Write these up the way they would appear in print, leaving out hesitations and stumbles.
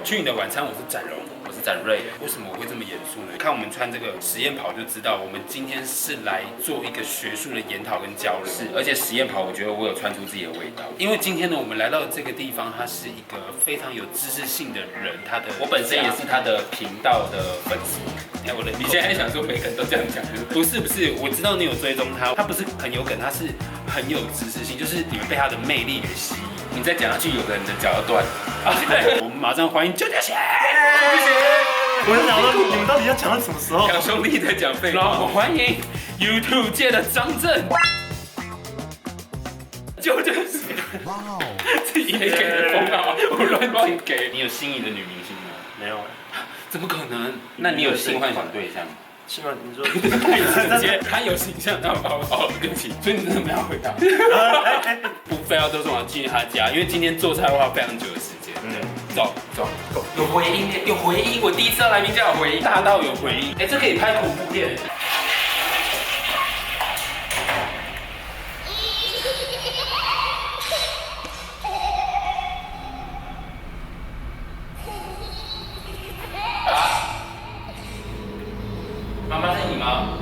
去你的晚餐，我是展荣，我是展瑞。为什么我会这么严肃呢？看我们穿这个实验袍就知道，我们今天是来做一个学术的研讨跟交流。是，而且实验袍我觉得我有穿出自己的味道。因为今天呢，我们来到这个地方，它是一个非常有知识性的人，我本身也是他的频道的粉丝。你现在想说每个人都这样讲？不是，我知道你有追踪他，他不是很有梗，他是很有知识性，就是你们被他的魅力给吸引。你再讲下去，有的人的脚要断了。我们马上欢迎啾啾鞋。谢谢。我在想说，你们到底要讲到什么时候？两兄弟在讲废话。我欢迎 YouTube 界的张震。啾啾鞋。哇哦！自己也给的封号，我乱给。你有心仪的女明星吗？没有。怎么可能？那你有性幻想对象？是吗？你说太直接，他有形象，那我对不起，所以你真的没有回答。不废话多说，我要进他家，因为今天做菜花非常久的时间。走，有回音，我第一次要来宾家有回音，大到有回音。这可以拍恐怖片。妈妈是你吗？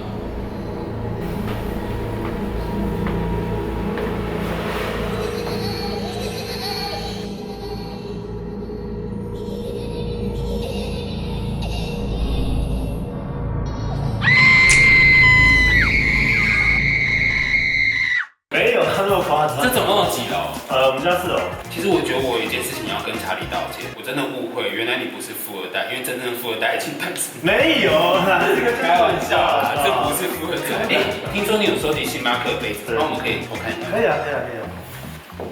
没有，他那么夸张。这总共有几楼？我们家4楼。其实我觉得我有一件事情要跟查理道歉，我真的误会，原来你不是富二代，因为真正的富二代已经诞生。没有啦，这个开玩笑啦，这不是富二代。听说你有收集星巴克的杯子，那我们可以偷看一下。可以啊。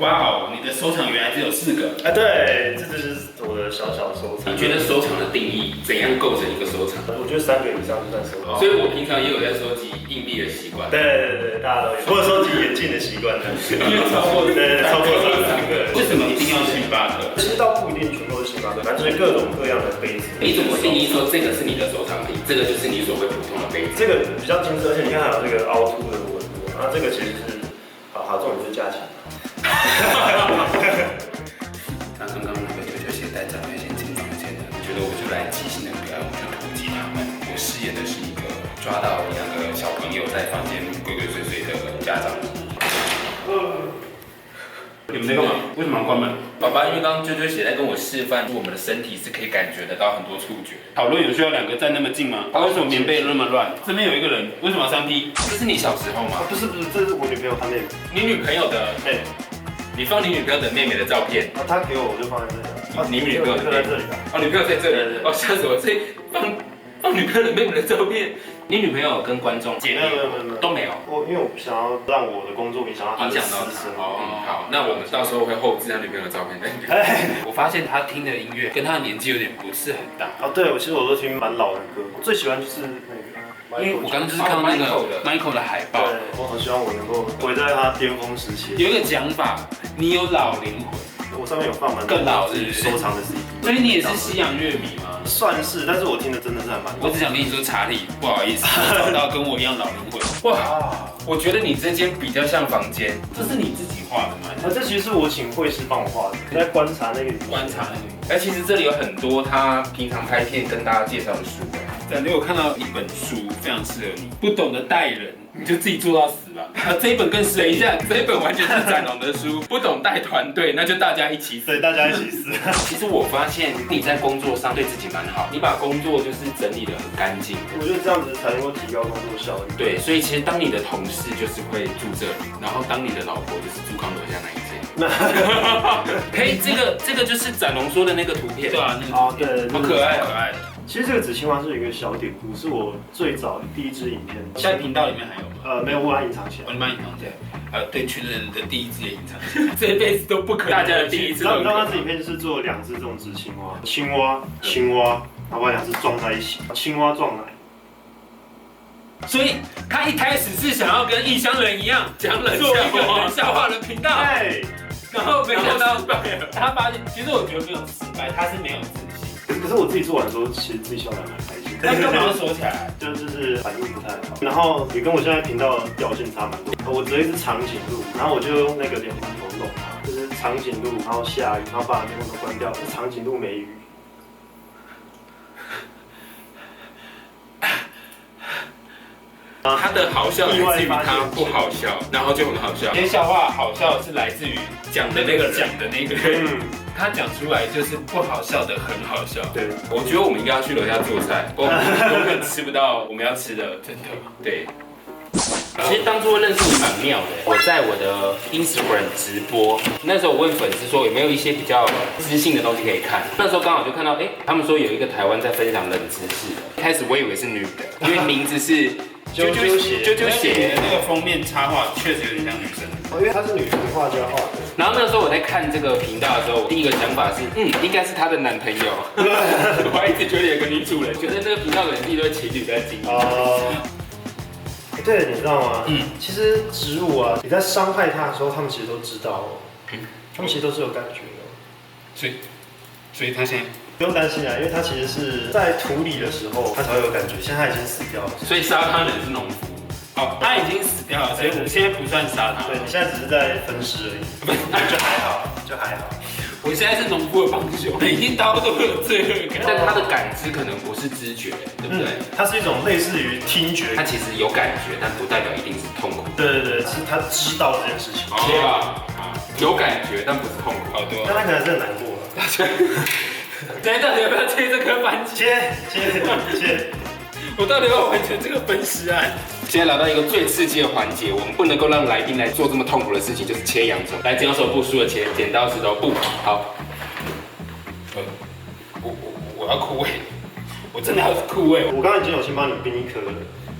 哇哦，你的收藏原来只有4个。对，这就是我的小收藏。你觉得收藏的定义怎样构成一个收藏？我觉得3个以上就算收藏。所以我平常也有在收集硬币的习惯。对，大家都有。或者收集眼镜的习惯呢？因为超过3个。为什么一定要星巴克？其实倒不一定全都是星巴克，反正就是各种各样的杯子。你怎么定义说这个是你的收藏品，这个就是你所谓普通的杯子？这个比较精致，而且你看还有这个凹凸的纹路，然后这个其实是好，重点是价钱。那刚刚那个啾啾鞋带长月先进房间的，我觉得我就来即兴的表演，我就突击他们。我饰演的是一个抓到2个小朋友在房间鬼鬼祟祟的家长。你们在干嘛？为什么要关门？爸爸，因为刚刚啾啾鞋在跟我示范，我们的身体是可以感觉得到很多触觉。讨论有需要2个站那么近吗？为什么棉被那么乱？这边有一个人，为什么要3P？这是你小时候吗？不是，这是我女朋友她妹妹。你女朋友的妹妹？你放你女朋友的妹妹的照片？她给我，我就放在这里。你女朋友在这里的。女朋友在这里。吓死我！所以放女朋友的妹妹的照片。你女朋友跟观众见面都没有。因为我不想要让我的工作影响到她的私生。好，那我们到时候会后置她女朋友的照片在里面。我发现她听的音乐跟她的年纪有点不是很大。对，其实我都听蛮老的歌，我最喜欢就是那个。因为我刚刚就是看到那个 Michael 的海报，我很希望我能够活在他巅峰时期。有一个讲法，你有老灵魂。我上面有放蛮多自己收藏的 CD， 所以你也是西洋乐迷吗？算是，但是我听的真的是还蛮。我只想跟你说，查理，不好意思，找到跟我一样老灵魂。哇，我觉得你这间比较像房间，这是你自己画的吗？这其实是我请绘师帮我画的，在观察那个。其实这里有很多他平常拍片跟大家介绍的书。展队，我看到一本书非常适合你，不懂得待人，你就自己做到死吧。这一本更适合。等一下，这一本完全是展龙的书，不懂带团队，那就大家一起死。对，大家一起死。其实我发现你在工作上对自己蛮好，你把工作就是整理得很干净。我觉得这样子才能够提高工作效率。对，所以其实当你的同事就是会住这里，然后当你的老婆就是住康楼下那一间。这个就是展龙说的那个图片。对啊，那个对，好可爱。其实这个纸青蛙是有一个小典故，是我最早第一支影片。现在频道里面还有吗？没有，我把它隐藏起来。你把它隐藏起来。对，群人的第一支也隐藏起来。这一辈子都不可能。大家的第一次。然后那支影片就是做2只这种纸青蛙，青蛙，然后把2只撞在一起，青蛙撞奶。所以他一开始是想要跟异乡人一样讲冷笑话的频道。对。然后没想到他发现，其实我觉得没有失败，他是没有自信。可是我自己做完之后，其实自己笑得蛮开心。那干嘛要锁起来？就是反应不太好，然后也跟我现在频道的调性差蛮多。我直接是长颈鹿，然后我就用那个连环头弄它，就是长颈鹿，然后下雨，然后把连环头关掉，是长颈鹿没雨。它的好笑来自于它不好笑，然后就很好笑。这些笑话好笑是来自于讲的那个人，他讲出来就是不好笑的很好笑。对，我觉得我们应该要去楼下做菜，我们永远吃不到我们要吃的，真的。对。其实当初认识你蛮妙的，我在我的 Instagram 直播，那时候我问粉丝说有没有一些比较知性的东西可以看，那时候刚好就看到，他们说有一个台湾在分享冷知识的，一开始我以为是女的，因为名字是啾啾鞋，那个封面插画确实有点像女生，因为她是女图画家画的。然后那时候我在看这个频道的时候，我第一个想法是，应该是她的男朋友，我还一直觉得有个女主人，觉得那个频道的人一堆情侣在经营。对，你知道吗？其实植物啊，你在伤害它的时候，它们其实都知道哦。它们其实都是有感觉的。所以它现在不用担心啊，因为它其实是在土里的时候，它才会有感觉。现在它已经死掉了。所以杀它人是农夫。哦，他已经死掉了，所以我现在不算杀他。对，你现在只是在分尸而已，就还好，就还好。我现在是农夫的帮凶，每一刀都会有罪恶感。但他的感知可能不是知觉，对不对？它是一种类似于听觉，它其实有感觉，但不代表一定是痛苦。对，是他知道这件事情。切吧，有感觉，但不是痛苦。好多。但他可能是很难过了。等一下，到底要不要切这颗番茄？切。我到底要完成这个分尸案？现在来到一个最刺激的环节，我们不能够让来宾来做这么痛苦的事情，就是切洋葱。来，剪刀手布输了切，剪刀石头布。好。我要哭我真的要哭我刚刚已经有先帮你冰一颗了。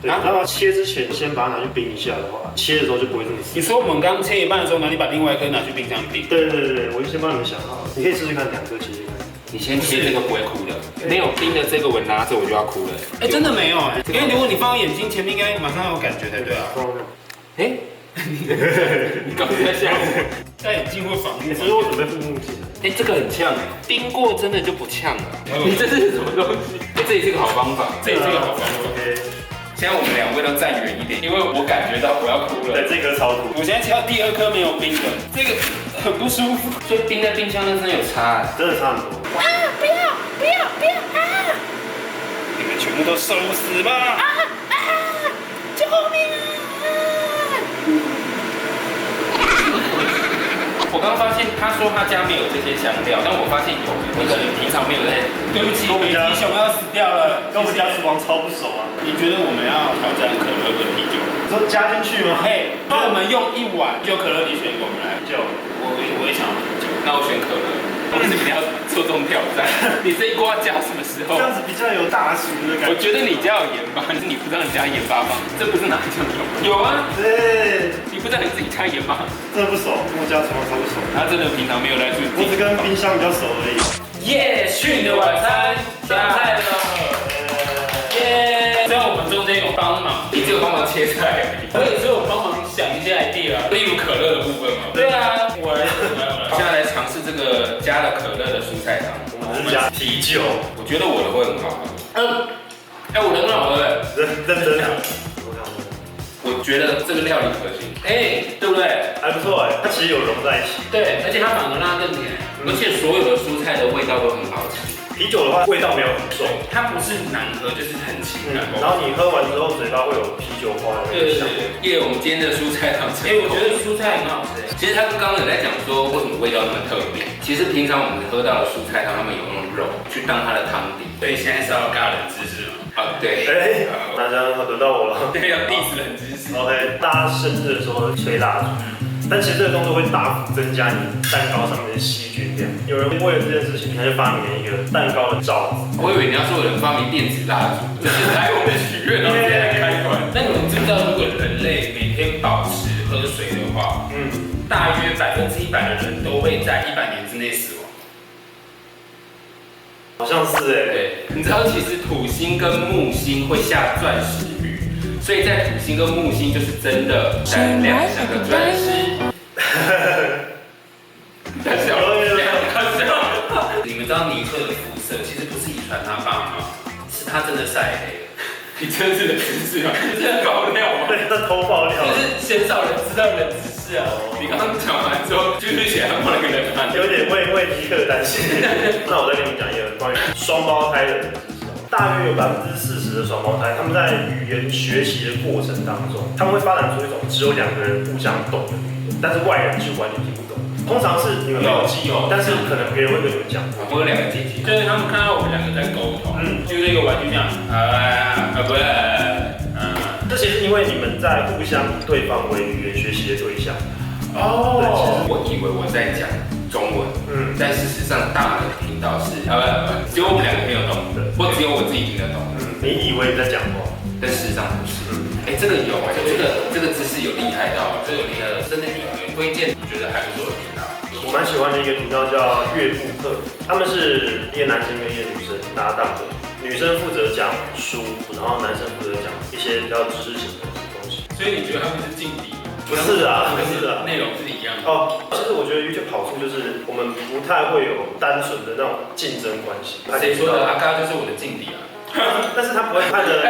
对，然后切之前先把它拿去冰一下的话，切的时候就不会这么死。你说我们刚切一半的时候，然后你把另外一颗拿去冰箱冰？对，我就先帮你们想好了，你可以试试看2颗切。你先切这个不会哭的，没有冰的这个我拿着我就要哭了。真的没有因为如果你放到眼睛前面，应该马上有感觉才对啊。你搞一下我，戴眼镜会防护。所以我准备护目镜。这个很呛冰过真的就不呛了。你这是什么东西？这也是个好方法，现在我们2位都站远一点，因为我感觉到我要哭了。对，这颗超苦。我现在切到第2颗没有冰的，这个很不舒服。所以冰在冰箱那真的有差真的差很多。不要啊！你们全部都受死吧！救命啊！我刚发现他说他家没有这些香料，但我发现有，你可能平常没有在。对不起，北极熊要死掉了，跟我们家厨房超不熟啊。你觉得我们要挑战可乐跟啤酒？你说加进去吗？那我们用1碗就可乐，你选一个，我们来。啤酒，我也想要啤酒，那我选可乐。我们是比较做这种挑战。你这一锅加什么时候？这样子比较有大厨的感觉。我觉得你家有盐巴，但是你不知道你加盐巴吗？这不是拿来酱油。有啊。对。你不知道你自己加盐巴？真的不熟，跟我家厨房超不熟。他真的平常没有在注意。我只跟冰箱比较熟而已。去你的晚餐上菜了。虽然我们中间有帮忙，你只有帮忙切菜而已，我也只有帮忙想一些 idea，例如可乐的部分嘛。对啊，我来。现在来尝试这个加了可乐的蔬菜汤。我们是加啤酒，我觉得我的会很好喝。我的很好喝认真讲。我觉得这个料理可行，对不对？还不错它其实有融在一起。对，而且它反而让它更甜，而且所有的蔬菜的味道都很好吃。啤酒的话，味道没有很重，它不是难喝，就是很清淡。然后你喝完之后，嘴巴会有啤酒花的那个香。我们今天的蔬菜汤我觉得蔬菜很好吃。其实他刚刚有在讲说，为什么味道那么特别？其实平常我们喝到的蔬菜汤，他们有用肉去当它的汤底。所以现在是要尬冷知识吗？对。大家轮到我了。对，要 diss 冷知识。OK，大家生日的时候会吹蜡烛。但其实这个动作会大幅增加你蛋糕上面的细菌量。有人为了这件事情，他就发明了一个蛋糕的罩子。我以为你要说有人发明电子蜡烛，就是来我们许愿然后直接来开关。那你们知道，如果人类每天保持喝水的话，大约100%的人都会在100年之内死亡。好像是对，你知道其实土星跟木星会下钻石雨。所以在土星跟木星就是真的闪亮像个钻石。太小了，你们知道尼克的肤色其实不是遗传他爸妈，是他真的晒黑了。你真是的知识啊，你真的爆料吗？对，这偷爆料，就是鲜少人知道的知识啊。你刚刚讲完之后，就是想要那个人看，有点为尼克担心。那我再跟你们讲一个关于双胞胎的冷知识。大约有40%的双胞胎，他们在语言学习的过程当中，他们会发展出一种只有2个人互相懂的语言，但是外人是完全听不懂。通常是你们没有记忆，但是可能别人会跟你们讲。我有2个姐姐，就是他们看到我们2个在沟通，就是一个玩具这样，不是，这其实因为你们在互相以对方为语言学习的对象。哦，我以为我在讲中文，但事实上大人听到是只有我们2个听得懂，或只有我自己听得懂。你以为你在讲话，但事实上不是。这个有这个姿势有厉害到，这个有厉害到，真的有推荐，我觉得还不错的频道。我蛮喜欢的一个频道叫乐布课，他们是一个男生跟一个女生搭档的，女生负责讲书，然后男生负责讲一些比较知识型的东西。所以你觉得他们是劲敌？不是啊，不是啊，内容是一样的。其实我觉得 YouTube 好处就是我们不太会有单纯的那种竞争关系。谁说的？阿嘎就是我的劲敌啊！但是他不会看着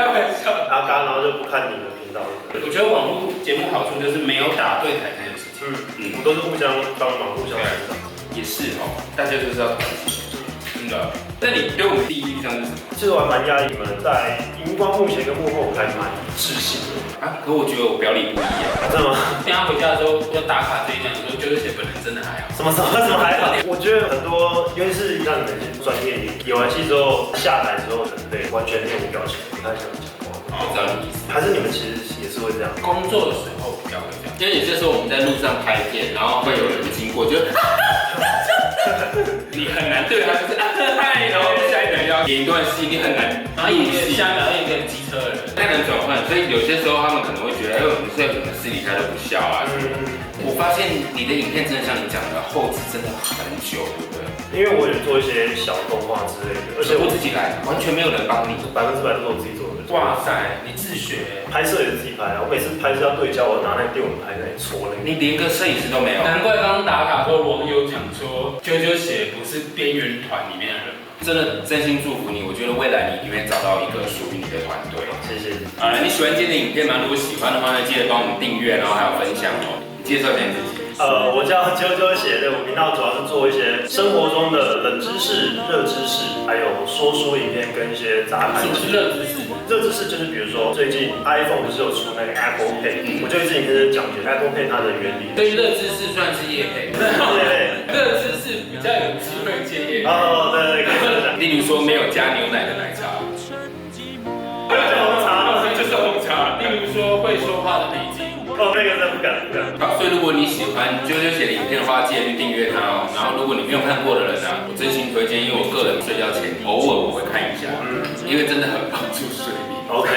阿嘎，然后就不看你的频道。我觉得网络节目好处就是没有打对台这件事情。我们都是互相帮忙，互相成长。也是哦，大家就是要团结。真的。那你对我们第一印象是什么？其实我还蛮压抑，你们在荧光幕前跟幕后还蛮一致性的。可我觉得我表里不一耶。真的吗？等下回家的时候要打卡这一项，你说就是写本人真的还好。什么还好？我觉得很多，尤其是像你们这些专业，你演完戏之后下台之后很累，完全面无表情，不太想讲话。我知道你意思。还是你们其实也是会这样？工作的时候比较会这样，因为有些时候我们在路上拍片，然后会有人经过，就你很难对他就是嗨，然后下一个人要演一段戏，你很难，然后下一秒一个机车的人，太难转换，所以有些时候他们可能会觉得，我们是可能私底下都不笑啊。我发现你的影片真的像你讲的，后置真的很久，对不对？因为我也做一些小动画之类的，而且我自己来，完全没有人帮你，100%都是我自己做的。哇塞，你自学，拍摄也是自己拍啊！我每次拍摄要对焦，我拿那个电蚊拍在那里戳那个。你连个摄影师都没有，难怪刚刚打卡说网友讲说，啾啾鞋不是边缘团里面的人。真的真心祝福你，我觉得未来你一定会找到一个属于你的团队。谢谢。好了，你喜欢今天的影片吗？如果喜欢的话呢，记得帮我们订阅，然后还有分享哦。你介绍一下你自己。我叫啾啾鞋的，我频道主要是做一些生活中的冷知识、热知识，还有说书影片跟一些杂谈。什么是热知识？热知识就是比如说最近 iPhone 不是有出那个 Apple Pay，我就一直影片在讲解 Apple Pay 它的原理。对，热知识算是业配。热知识比较有机会接业配。哦，对，可以分享。例如说没有加牛奶的奶茶。就是红茶，就是红茶。例如说会说话的美肌。那个真的不敢。好，所以如果你喜欢啾啾鞋的影片的话，记得去订阅它哦。然后如果你没有看过的人呢，我真心推荐，因为我个人睡觉前偶尔我会看一下，因为真的很帮助睡眠。OK，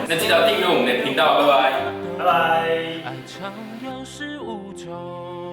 那记得订阅我们的频道，拜拜。拜拜。爱常有始无终。